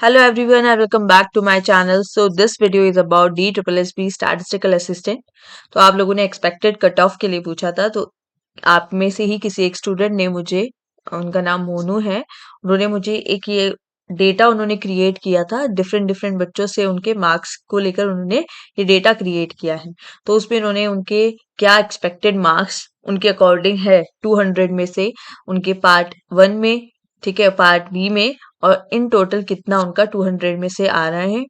Hello everyone and welcome back to my channel. So this video is about DSSB Statistical Assistant. तो आप लोगों ने expected cut off के लिए पूछा था, तो आप में से ही किसी एक स्टूडेंट ने मुझे, उनका नाम मोनू है, उन्होंने मुझे एक ये डेटा उन्होंने क्रिएट किया था। डिफरेंट डिफरेंट बच्चों से उनके मार्क्स को लेकर उन्होंने ये डेटा क्रिएट किया है। तो उसमें उन्होंने उनके क्या एक्सपेक्टेड मार्क्स उनके अकॉर्डिंग है 200 में से उनके पार्ट 1 में, ठीक है, पार्ट बी में, और इन टोटल कितना उनका 200 में से आ रहा है,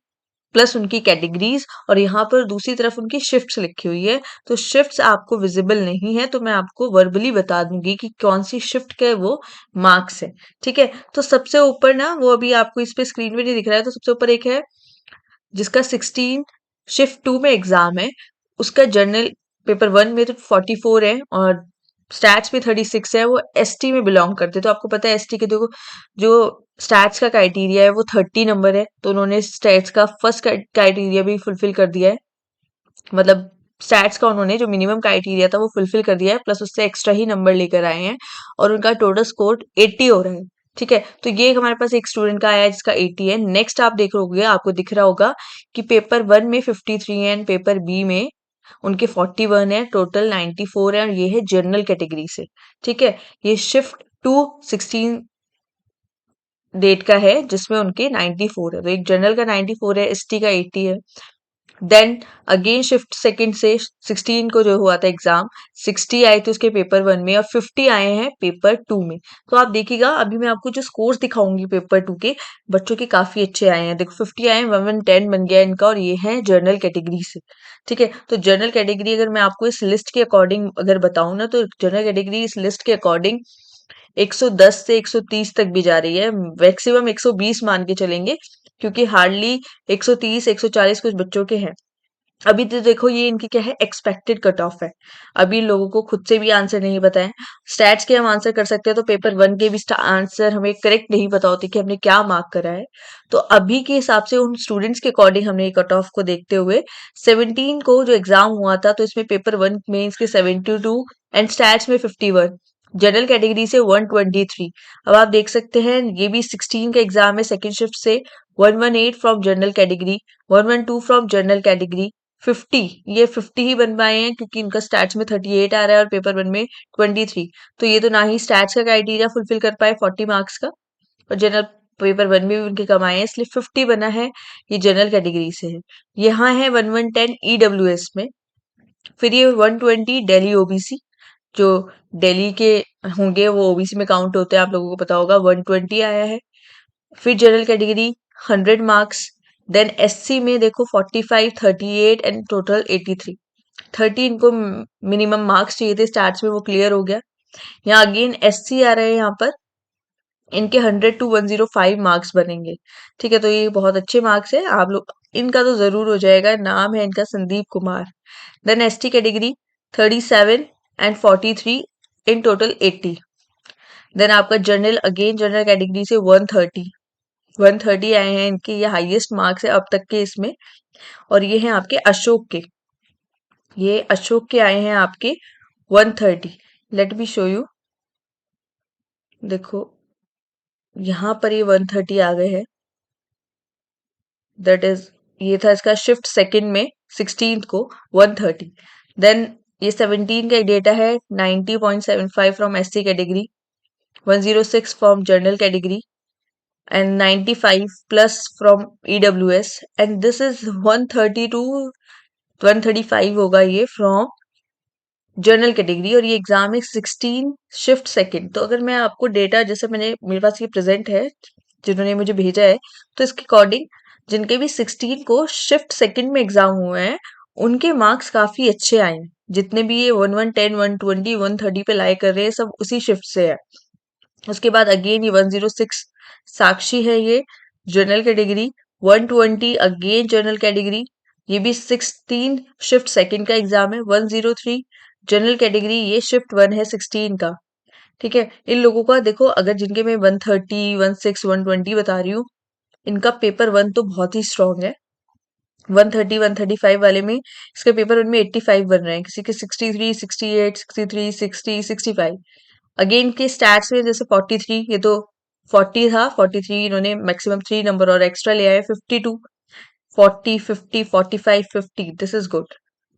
प्लस उनकी कैटेगरीज। और यहाँ पर दूसरी तरफ उनकी शिफ्ट्स लिखी हुई है। तो शिफ्ट्स आपको विजिबल नहीं है, तो मैं आपको वर्बली बता दूंगी कि कौन सी शिफ्ट के वो मार्क्स है। ठीक है, तो सबसे ऊपर ना, वो अभी आपको इस पे स्क्रीन पे नहीं दिख रहा है, तो सबसे ऊपर एक है जिसका 16 शिफ्ट 2 में एग्जाम है। उसका जर्नल पेपर 1 में तो 44 है और स्टैट्स में 36 है। वो एसटी में बिलोंग करते हैं। तो आपको पता है एसटी के देखो जो स्टैट्स का क्राइटेरिया है वो 30 नंबर है, तो उन्होंने स्टैट्स का फर्स्ट क्राइटेरिया भी फुलफिल कर दिया है। मतलब स्टैट्स का उन्होंने जो मिनिमम क्राइटेरिया था वो फुलफिल कर दिया है, प्लस उससे एक्स्ट्रा ही नंबर लेकर आए हैं और उनका टोटल स्कोर 80 हो रहा है। ठीक है, तो ये हमारे पास एक स्टूडेंट का आया है जिसका 80 है। नेक्स्ट आप देखोगे, आपको दिख रहा होगा कि पेपर 1 में 53 है एंड पेपर बी में उनके 41 है, टोटल 94 है, और ये है जनरल कैटेगरी से। ठीक है, ये शिफ्ट 2 16 डेट का है जिसमें उनके 94 है। तो एक जनरल का 94 है, एसटी का 80 है। देन अगेन शिफ्ट सेकंड से 16 को जो हुआ था एग्जाम, 60 आए थे उसके पेपर 1 में और 50 आए हैं पेपर 2 में। तो आप देखिएगा, अभी मैं आपको जो स्कोर्स दिखाऊंगी पेपर 2 के, बच्चों के काफी अच्छे आए हैं। देखो 50 आए हैं, 110 बन गया इनका, और ये है जर्नल कैटेगरी से। ठीक है, तो जर्नल कैटेगरी अगर मैं आपको इस लिस्ट के अकॉर्डिंग अगर बताऊं ना, तो जनरल कैटेगरी इस लिस्ट के अकॉर्डिंग 110 से 130 तक भी जा रही है। मैक्सिमम 120 मान के चलेंगे, क्योंकि हार्डली 130 140 कुछ बच्चों के हैं। अभी तो देखो ये इनकी क्या है, एक्सपेक्टेड कट ऑफ है। अभी इन लोगों को खुद से भी आंसर नहीं पता है। स्टैट्स के हम आंसर कर सकते हैं, तो पेपर 1 के भी आंसर हमें करेक्ट नहीं पता होती कि हमने क्या मार्क करा है। तो अभी के हिसाब से उन स्टूडेंट्स के अकॉर्डिंग हमने ये कट ऑफ को देखते हुए 17 को जो एग्जाम हुआ था, तो इसमें पेपर 1 में इसके 72 एंड स्टैट्स में 51, जनरल कैटेगरी से 123। अब आप देख सकते हैं ये भी 16 का एग्जाम है, सेकेंड शिफ्ट से 118 from general category, 112 from general category, 50, ये 50 ही बन पाए हैं क्योंकि इनका स्टैट्स में 38 आ रहा है और पेपर 1 में 23। तो ये तो ना ही स्टैट्स का क्राइटेरिया फुलफिल कर पाए 40 मार्क्स का, और जनरल पेपर 1 में भी उनके कम आए हैं, इसलिए 50 बना है। ये जनरल कैटेगरी से है। यहाँ है 1110 ईडब्ल्यूएस में, फिर ये 120 दिल्ली ओबीसी, जो दिल्ली के होंगे वो ओबीसी में काउंट होते हैं, आप लोगों को पता होगा, 120 आया है। फिर general category 100 marks. Then SC में देखो 45 38 एंड टोटल 83, 30 इनको मिनिमम मार्क्स चाहिए थे स्टार्ट्स में, वो क्लियर हो गया। यहाँ अगेन एससी आ रहे हैं, यहाँ पर इनके 100 टू 105 मार्क्स बनेंगे। ठीक है, तो ये बहुत अच्छे मार्क्स है, आप लोग इनका तो जरूर हो जाएगा। नाम है इनका Sandeep Kumar. Then ST category 37 and 43, in total 80। Then आपका जनरल, अगेन जनरल कैटेगरी से 130 आए हैं इनके, ये हाईएस्ट मार्क्स है अब तक के इसमें। और ये हैं आपके अशोक के, ये अशोक के आए हैं आपके 130। लेट मी शो यू, देखो यहाँ पर ये 130 आ गए हैं। दैट इज, ये था इसका शिफ्ट सेकंड में 16th को 130। देन ये 17 का डेटा है, 90.75 from SC category, 106 from general category and 95 plus from EWS, and this is 130 to 135 होगा ये फ्रॉम जनरल कैटेगरी। और ये एग्जाम है 16 शिफ्ट सेकंड। तो अगर मैं आपको डेटा, जैसे मेरे पास ये प्रेजेंट है जिन्होंने मुझे भेजा है, तो इसके अकॉर्डिंग जिनके भी 16 को शिफ्ट सेकंड में एग्जाम हुए हैं उनके मार्क्स काफी अच्छे आए हैं। जितने भी ये 110 120 130 पे लाई कर रहे हैं, सब उसी शिफ्ट से है। उसके बाद अगेन ये 106 साक्षी है, ये general category, 120 again general category, ये भी 16 शिफ्ट सेकंड का एग्जाम है, 103 जनरल कैटेगरी, ये शिफ्ट 1 है 16 का। ठीक है, इन लोगों का देखो, अगर जिनके मैं 130 16 120 बता रही हूँ, इनका पेपर 1 तो बहुत ही स्ट्रांग है। 130 135 वाले में इसके पेपर 1 में 85 बन रहे हैं, किसी के 63 68 63 60 65। अगेन के स्टैट्स में जैसे 43, ये तो 40 था, 43 इन्होंने मैक्सिमम 3 नंबर और एक्स्ट्रा लिया है, 52, 40, 50, 45, 50, दिस इज गुड।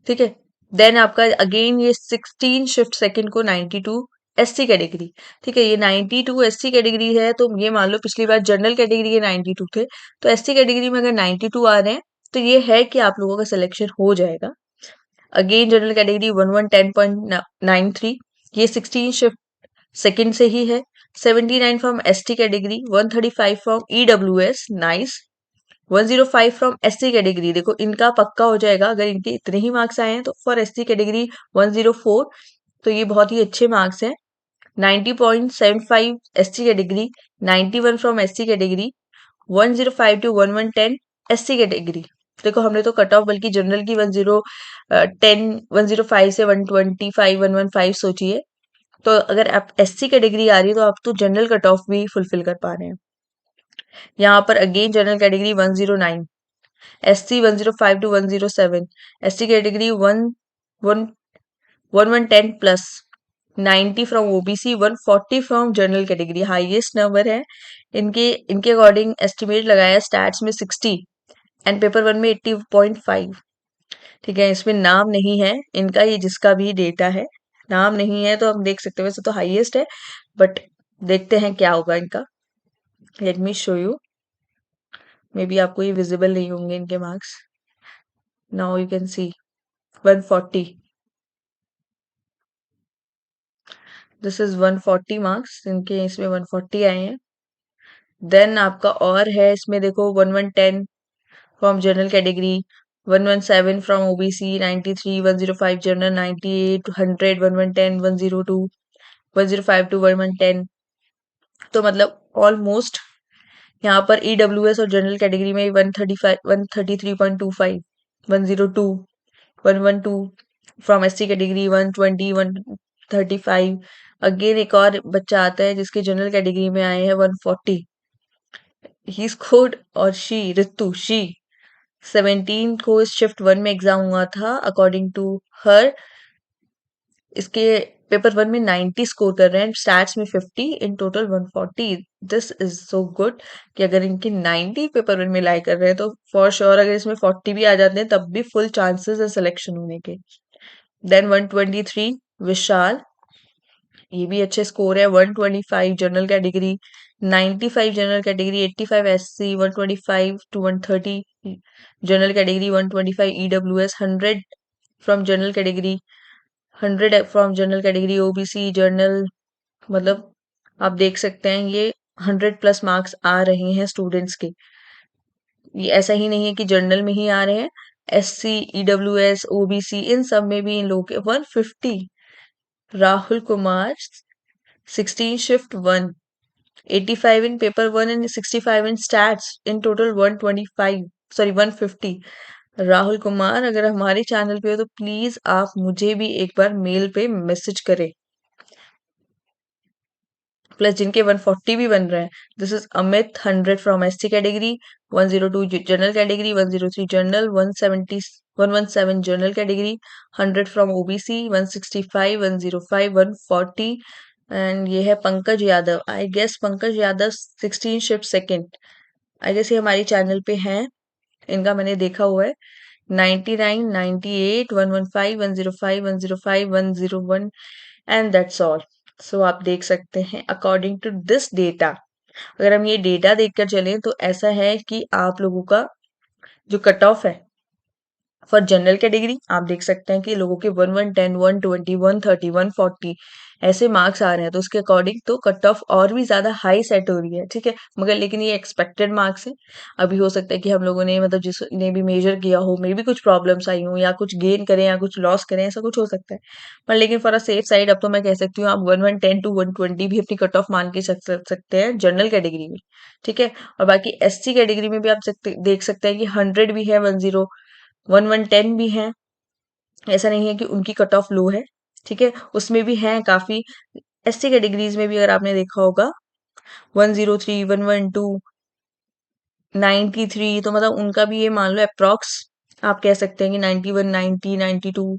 ठीक है। देन आपका अगेन ये 16 शिफ्ट सेकंड को 92 एससी कैटेगरी। ठीक है, ये 92 एससी कैटेगरी है, तो ये मान लो पिछली बार जनरल कैटेगरी के 92 थे, तो एससी कैटेगरी में अगर 92 आ रहे हैं तो ये है कि आप लोगों का सिलेक्शन हो जाएगा। अगेन जनरल कैटेगरी 1110.93, ये 16 शिफ्ट सेकंड से ही है। 79 from ST category, 135 from EWS, nice. 105 from SC category, देखो इनका पक्का हो जाएगा अगर इनके इतने ही मार्क्स आए हैं, तो फॉर एससी कैटेगरी 104, तो ये बहुत ही अच्छे मार्क्स हैं। 90.75 ST category, 91 from SC category, 105 to 1110 SC category. देखो हमने तो कट ऑफ बल्कि जनरल की 105 से 125 115 सोची है, तो अगर आप एससी कैटेगरी आ रही है तो आप तो जनरल कट ऑफ भी फुलफिल कर पा रहे हैं। यहाँ पर again general category 109, SC 105 to 107, ST category 1110 plus, 90 from OBC, 140 from general category, highest number है। इनके इनके अकॉर्डिंग एस्टिमेट लगाया स्टैट्स में 60 एंड पेपर वन में 80.5। ठीक है, इसमें नाम नहीं है इनका, ये जिसका भी डेटा है नाम नहीं है, तो हम देख सकते हैं वैसे तो हाईएस्ट है, बट देखते हैं क्या होगा इनका। Let me show you, may be आपको ये विजिबल नहीं होंगे इनके marks. Now you can see 140, this is 140 marks इनके, इसमें 140 आए हैं। देन आपका और है इसमें देखो 1110 from general category, 117 from OBC, 93, 105 general, 98, 100, 1110, 102, 105 to 1110, तो मतलब ऑलमोस्ट यहाँ पर ईडब्ल्यूएस और जनरल कैटेगरी में 135, 133.25, 102, 112 फ्रॉम एससी कैटेगरी, 120, 135। अगेन एक और बच्चा आता है जिसके जनरल कैटेगरी में आए हैं 140, ही स्कोर्ड, और शी रितु, शी 17 को इस शिफ्ट 1 में एग्जाम हुआ था, अकॉर्डिंग टू हर इसके पेपर 1 में 90 स्कोर कर रहे हैं, स्टैट्स में 50, in total 140। This is so good कि अगर इनके 90 पेपर 1 में लाई कर रहे हैं तो फॉर श्योर अगर इसमें 40 भी आ जाते हैं तब भी फुल चांसेस है सिलेक्शन होने के। देन 123 विशाल, ये भी अच्छे स्कोर है। 125 general category, 95 general category, 85 SC, 125 to 130 general category, 125 EWS, 100 from general category, 100 from general category OBC general, मतलब आप देख सकते हैं ये 100 प्लस मार्क्स आ रहे हैं स्टूडेंट्स के। ये ऐसा ही नहीं है कि जनरल में ही आ रहे हैं, एससी, ईडब्ल्यूएस, ओबीसी इन सब में भी इन लोगों के 150। Rahul Kumar 16 shift 1, 85 in paper 1 and 65 in stats, in total 125, sorry 150। Rahul Kumar अगर हमारे चैनल पे हो तो प्लीज आप मुझे भी एक बार मेल पे मैसेज करें, प्लस जिनके 140 भी बन रहे हैं। This is Amit, 100 from ST category, 102 general category, 103 general, 170, 117 general category, 100 from OBC, 165, 105, 140। And ये है Pankaj Yadav, I guess Pankaj Yadav 16 shift second, I guess ये हमारे चैनल पे हैं, इनका मैंने देखा हुआ है। 99, 98, 115, 105, 105, 101 एंड दैट्स ऑल। सो आप देख सकते हैं अकॉर्डिंग टू दिस डेटा, अगर हम ये डेटा देखकर चलें तो ऐसा है कि आप लोगों का जो कट ऑफ है फॉर जनरल कैटेगरी, आप देख सकते हैं कि लोगों के 1110, 120, 130, 140 ऐसे मार्क्स आ रहे हैं, तो उसके अकॉर्डिंग तो कट ऑफ और भी ज्यादा हाई सेट हो रही है। ठीक है, मगर लेकिन ये एक्सपेक्टेड मार्क्स है। अभी हो सकता है कि हम लोगों ने मतलब जिसने भी मेजर किया हो मे भी कुछ प्रॉब्लम्स आई हो, या कुछ गेन करें या कुछ लॉस करें, ऐसा कुछ हो सकता है। पर लेकिन फॉर अ सेफ साइड अब तो मैं कह सकती हूँ आप 1110 टू 120 भी अपनी कट ऑफ मान के सकते हैं जनरल कैटेगरी में। ठीक है, और बाकी एससी कैटेगरी में भी आप देख सकते हैं कि 100 भी है, 110 भी है, ऐसा नहीं है कि उनकी कट ऑफ लो है। ठीक है, उसमें भी हैं काफी, एससी कैटेगरीज में भी अगर आपने देखा होगा 103, 112, 93, तो मतलब उनका भी ये मान लो अप्रॉक्स आप कह सकते हैं कि 91, 90, 92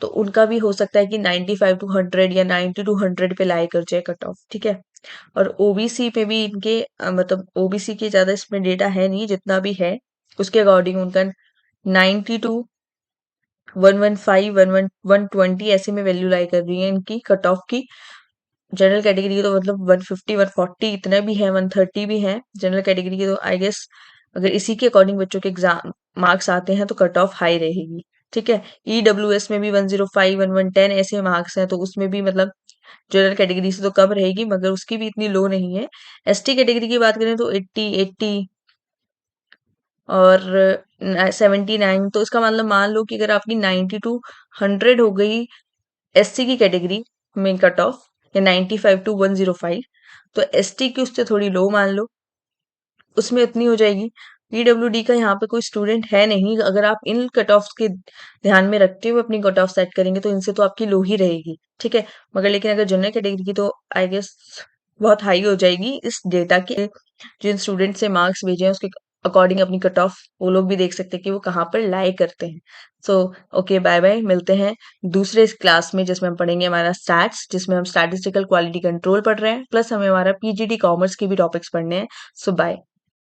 तो उनका भी हो सकता है कि 95 टू 100 या 90 टू 100 पे लाई कर जाए कट ऑफ, ठीक है। और ओबीसी पे भी इनके मतलब ओबीसी के ज़्यादा इसमें डेटा है नहीं, जितना भी है उसके अकॉर्डिंग उनका 90 टू 115 120 ऐसे में वैल्यू लाई कर रही है इनकी कट ऑफ की। जनरल कैटेगरी की तो मतलब 150 140 इतने भी हैं, 130 भी हैं जनरल कैटेगरी की। तो आई गेस अगर इसी के अकॉर्डिंग बच्चों के एग्जाम मार्क्स आते हैं तो कट ऑफ हाई रहेगी, ठीक है। ईडब्ल्यूएस में भी 105 1110 ऐसे मार्क्स हैं, तो उसमें भी मतलब जनरल कैटेगरी से तो कम रहेगी, मगर उसकी भी इतनी लो नहीं है। एसटी कैटेगरी की बात करें तो 80 और 79, तो इसका मतलब मान लो कि अगर आपकी 90 टू 100 हो गई एससी की कैटेगरी में कट ऑफ, या 95 टू 105, तो एसटी की उससे थोड़ी लो मान लो, उसमें इतनी हो जाएगी। पीडब्ल्यूडी का यहाँ पे कोई स्टूडेंट है नहीं, अगर आप इन कट ऑफ के ध्यान में रखते हुए अपनी कट ऑफ सेट करेंगे तो इनसे तो आपकी लो ही रहेगी, ठीक है। मगर लेकिन अगर जनरल कैटेगरी की तो आई गेस बहुत हाई हो जाएगी इस डेटा के। जिन स्टूडेंट से मार्क्स भेजे हैं उसके अकॉर्डिंग अपनी कट ऑफ वो लोग भी देख सकते हैं कि वो कहाँ पर लाई करते हैं। सो ओके, बाय बाय, मिलते हैं दूसरे क्लास में जिसमें हम पढ़ेंगे हमारा स्टैट्स, जिसमें हम स्टैटिस्टिकल क्वालिटी कंट्रोल पढ़ रहे हैं, प्लस हमें हमारा पीजीटी कॉमर्स की भी टॉपिक्स पढ़ने हैं। सो बाय।